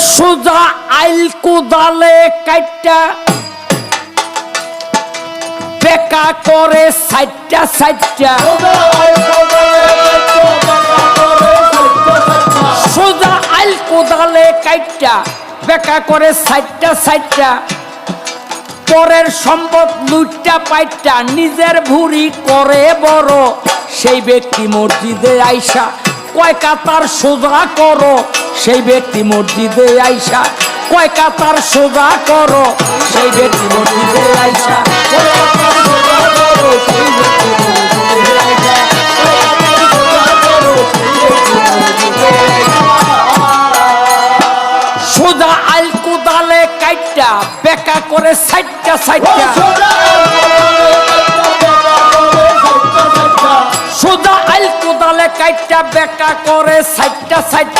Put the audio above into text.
সোজা আইল কোদালে কাইটা বেকা করে সাইটটা সাইটটা সোজা আইল কোদালে কাইটা বেকা করে সাইটটা সাইটটা পরের সম্পদ লুটটা পাইটা নিজের ভুঁড়ি করে বড় সেই ব্যক্তি মসজিদে আইসা কয় কাতার সোজা করো সেই ব্যক্তি মসজিদে আইসা কয় কাতার সোজা করো সেই ব্যক্তি মসজিদে আইসা সোজা আইল কোদালে কাইটা বেকা করে সাইটটা সাইটটা সোজা আইল কোদালে কাইটা বেকা করে সাইটটা সাইটটা